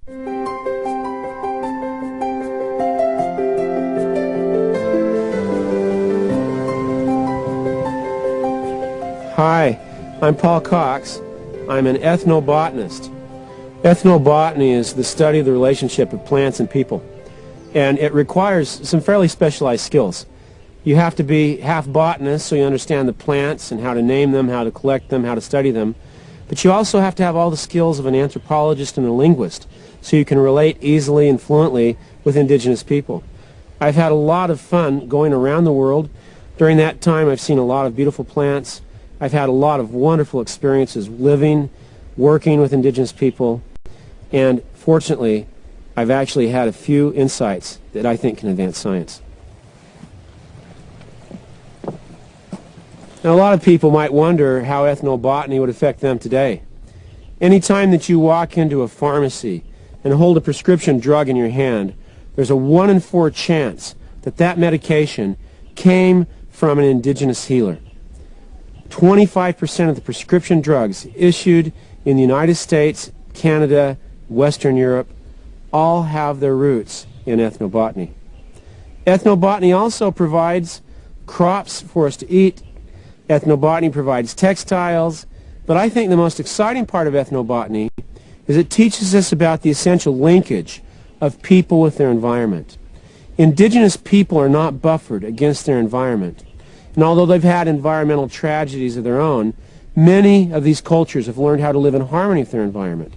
Hi, I'm Paul Cox. I'm an ethnobotanist. Ethnobotany is the study of the relationship of plants and people, and it requires some fairly specialized skills. You have to be half botanist so you understand the plants and how to name them, how to collect them, how to study them, but you also have to have all the skills of an anthropologist and a linguist so you can relate easily and fluently with indigenous people. I've had a lot of fun going around the world. During that time I've seen a lot of beautiful plants. I've had a lot of wonderful experiences living, working with indigenous people, and fortunately, I've actually had a few insights that I think can advance science. Now, a lot of people might wonder how ethnobotany would affect them today. Anytime that you walk into a pharmacy and hold a prescription drug in your hand, there's a 1 in 4 chance that that medication came from an indigenous healer. 25% of the prescription drugs issued in the United States, Canada, Western Europe, all have their roots in ethnobotany. Ethnobotany also provides crops for us to eat. Ethnobotany provides textiles. But I think the most exciting part of ethnobotany is it teaches us about the essential linkage of people with their environment. Indigenous people are not buffered against their environment. And although they've had environmental tragedies of their own, many of these cultures have learned how to live in harmony with their environment.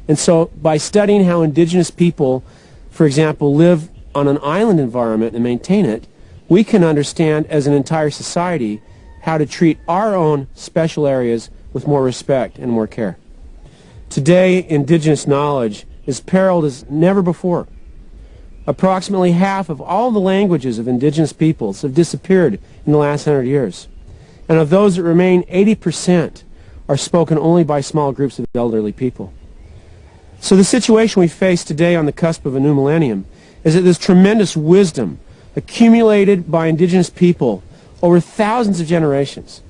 And so by studying how indigenous people, for example, live on an island environment and maintain it, we can understand as an entire society how to treat our own special areas with more respect and more care. Today, indigenous knowledge is periled as never before. Approximately half of all the languages of indigenous peoples have disappeared in the last 100 years. And of those that remain, 80% are spoken only by small groups of elderly people. So the situation we face today on the cusp of a new millennium is that this tremendous wisdom accumulated by indigenous people over thousands of generations,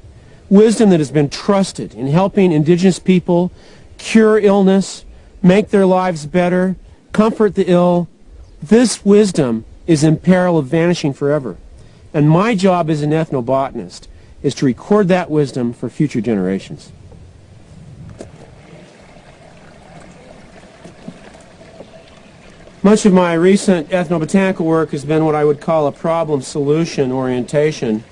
wisdom that has been trusted in helping indigenous people cure illness, make their lives better, comfort the ill, this wisdom is in peril of vanishing forever. And my job as an ethnobotanist is to record that wisdom for future generations. Much of my recent ethnobotanical work has been what I would call a problem-solution orientation,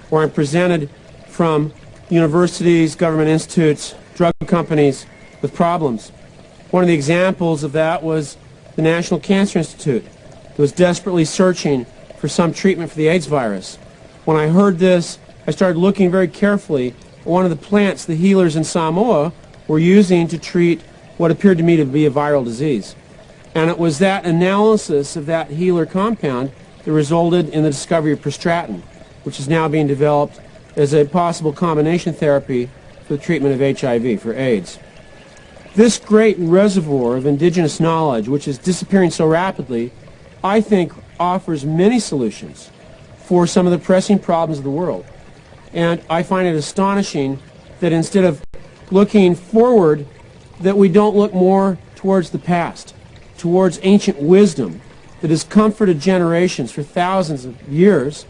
where I'm presented from universities, government institutes, drug companies with problems. One of the examples of that was the National Cancer Institute that was desperately searching for some treatment for the AIDS virus. When I heard this, I started looking very carefully at one of the plants the healers in Samoa were using to treat what appeared to me to be a viral disease. And it was that analysis of that healer compound that resulted in the discovery of prostratin, which is now being developed as a possible combination therapy for the treatment of HIV, for AIDS. This great reservoir of indigenous knowledge, which is disappearing so rapidly, I think offers many solutions for some of the pressing problems of the world. And I find it astonishing that instead of looking forward, that we don't look more towards the past, towards ancient wisdom that has comforted generations for thousands of years,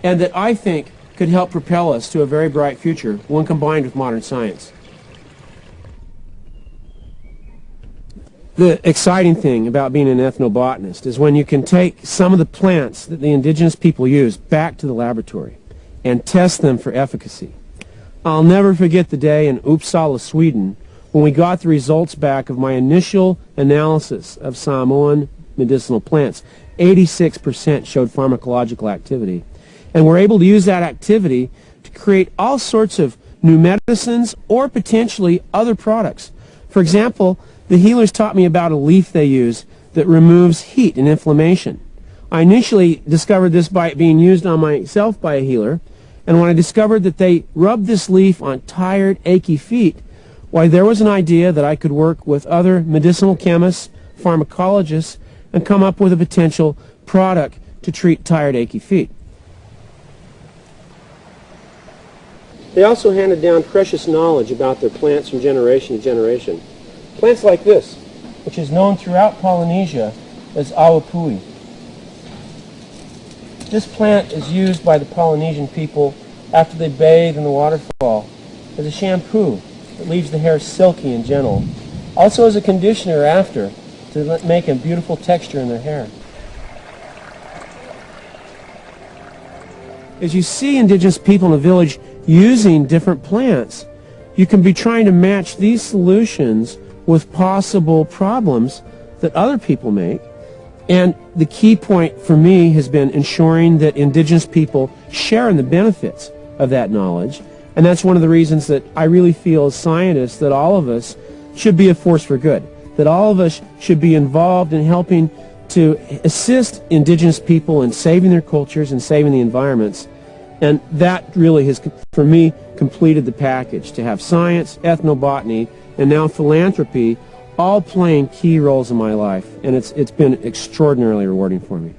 and that I think could help propel us to a very bright future when combined with modern science. The exciting thing about being an ethnobotanist is when you can take some of the plants that the indigenous people use back to the laboratory and test them for efficacy. I'll never forget the day in Uppsala, Sweden, when we got the results back of my initial analysis of Samoan medicinal plants. 86% showed pharmacological activity. And we're able to use that activity to create all sorts of new medicines or potentially other products. For example, the healers taught me about a leaf they use that removes heat and inflammation. I initially discovered this by it being used on myself by a healer, and when I discovered that they rubbed this leaf on tired, achy feet, why, there was an idea that I could work with other medicinal chemists, pharmacologists, and come up with a potential product to treat tired, achy feet. They also handed down precious knowledge about their plants from generation to generation. Plants like this, which is known throughout Polynesia as awapui. This plant is used by the Polynesian people after they bathe in the waterfall as a shampoo that leaves the hair silky and gentle. Also as a conditioner after to make a beautiful texture in their hair. As you see indigenous people in the village using different plants, you can be trying to match these solutions with possible problems that other people make. And the key point for me has been ensuring that indigenous people share in the benefits of that knowledge. And that's one of the reasons that I really feel as scientists that all of us should be a force for good, that all of us should be involved in helping to assist indigenous people in saving their cultures and saving the environments. And that really has, for me, completed the package, to have science, ethnobotany, and now philanthropy all playing key roles in my life. And it's been extraordinarily rewarding for me.